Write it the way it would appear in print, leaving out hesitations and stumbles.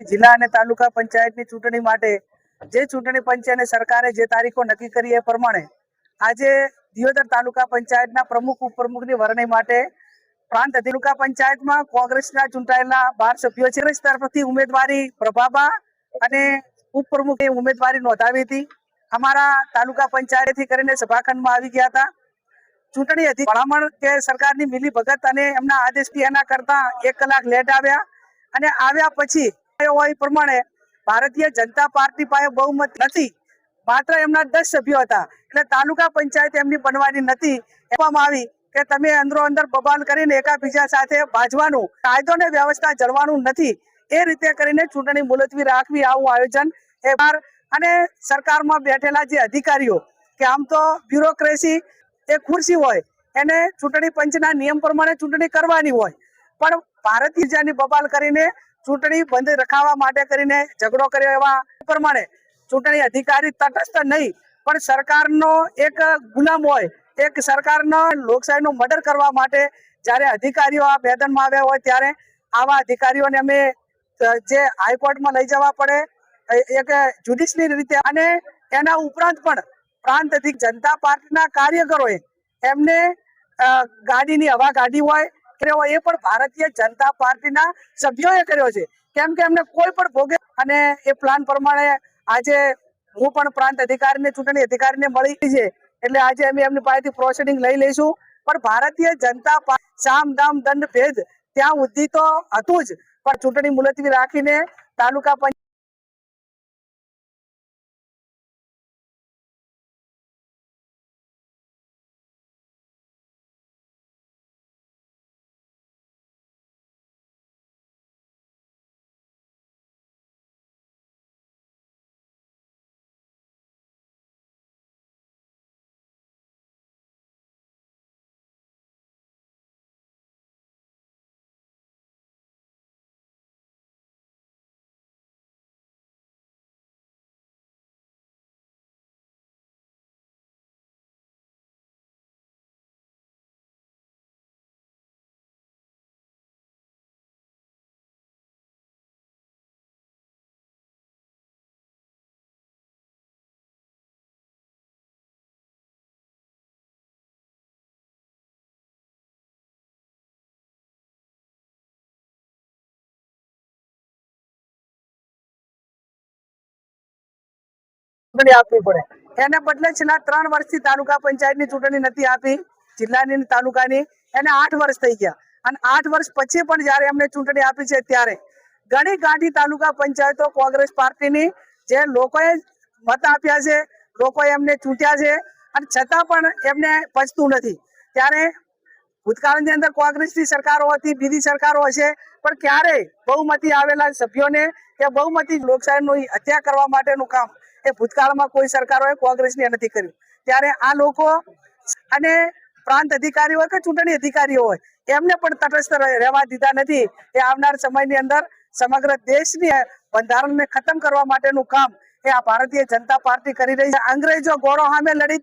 જિલ્લા અને તાલુકા પંચાયતની ચૂંટણી માટે જે ચૂંટણી પંચ અને સરકારે જે તારીખો નક્કી કરી એ પ્રમાણે આજે દિયોદર તાલુકા પંચાયતના પ્રમુખ ઉપપ્રમુખની વરણી માટે પ્રાંત તાલુકા પંચાયતમાં કોંગ્રેસના ચૂંટાયેલા 12 સભ્યો છે. કોંગ્રેસ તરફથી ઉમેદવારી પ્રભાબા અને ઉપપ્રમુખની ઉમેદવારી નોંધાવી હતી. અમારા તાલુકા પંચાયતથી કરીને સભાખંડમાં આવી ગયા હતા. ચૂંટણી હતી ભલામણ કે સરકારની મિલી ભગત અને એમના આદેશથી એના કરતા 1 કલાક લેટ આવ્યા અને આવ્યા પછી એ પ્રમાણે ભારતીય જનતા પાર્ટી પાસે બહુમત નથી, માત્ર એમના 10 સભ્યો હતા, એટલે તાલુકા પંચાયત એમની બનવાની નથી. કહેવામાં આવી કે તમે અંદરો અંદર બબાલ કરીને એકાબીજા સાથે બાજવાનું, કાયદો ને વ્યવસ્થા જળવાનું નથી, એ રીતે કરીને ચૂંટણી મુલતવી રાખવી, આવું આયોજન અને સરકારમાં બેઠેલા જે અધિકારીઓ કે આમ તો બ્યુરોક્રેસી એ ખુરશી હોય, એને ચૂંટણી પંચના નિયમ પ્રમાણે ચૂંટણી કરવાની હોય, પણ ભારતીય જનતાની બબાલ કરીને ચૂંટણી બંધ રખાવવા માટે કરીને ઝઘડો કર્યો. એવા પ્રમાણે ચૂંટણી અધિકારી તટસ્થ નહીં પણ સરકારનો એક ગુલામ હોય, એક સરકારનો લોકશાહીનો મર્ડર કરવા માટે જ્યારે અધિકારીઓ આ મેદાનમાં આવ્યા હોય ત્યારે આવા અધિકારીઓને અમે જે હાઈકોર્ટમાં લઈ જવા પડે એક જ્યુડિશિયલ રીતે, અને એના ઉપરાંત પણ પ્રાંત જનતા પાર્ટીના કાર્યકરોએ એમને ગાડીની હવા કાઢી હોય એ પણ ભારતીય જનતા પાર્ટીના સભ્યોએ કર્યો છે, કેમ કે એમને કોઈ પણ ભોગે. અને એ પ્લાન પ્રમાણે આજે હું પણ પ્રાંત અધિકારીને ચૂંટણી અધિકારીને મળી છે, એટલે આજે અમે એમની પાસેથી પ્રોસિડિંગ લઈ લઈશું. પણ ભારતીય જનતા પાર્ટી સામ દામ દંડ ભેદ ત્યાં સુધી તો હતું જ, પણ ચૂંટણી મુલતવી રાખીને તાલુકા પંચાયત આપવી પડે. એને બદલે છેલ્લા 3 વર્ષથી તાલુકા પંચાયતની ચૂંટણી નથી આપી, જિલ્લાની તાલુકાની, એને 8 વર્ષ થઈ ગયા. અને 8 વર્ષ પછી પણ જયારે એમને ચૂંટણી આપી છે ત્યારે ઘણી ગાંઠી તાલુકા પંચાયતો કોંગ્રેસ પાર્ટીની જે લોકોએ મત આપ્યા છે, લોકોએ એમને ચૂંટ્યા છે, અને છતાં પણ એમને પચતું નથી. ત્યારે ભૂતકાળની અંદર કોંગ્રેસની સરકારો હતી, બીજી સરકારો હશે, પણ ક્યારેય બહુમતી આવેલા સભ્યોને કે બહુમતી લોકશાહીની હત્યા કરવા માટેનું કામ એ ભૂતકાળમાં કોઈ સરકારોએ કોંગ્રેસની નથી કર્યું. ત્યારે આ લોકો અને પ્રાંત અધિકારીઓ હોય કે ચૂંટણી અધિકારીઓ હોય, એમને પણ તટસ્થ રહેવા દીધા નથી. એ આવનાર સમયની અંદર સમગ્ર દેશની બંધારણને ખતમ કરવા માટેનું કામ એ આ ભારતીય જનતા પાર્ટી કરી રહી છે. અંગ્રેજો ગોળો સામે લડી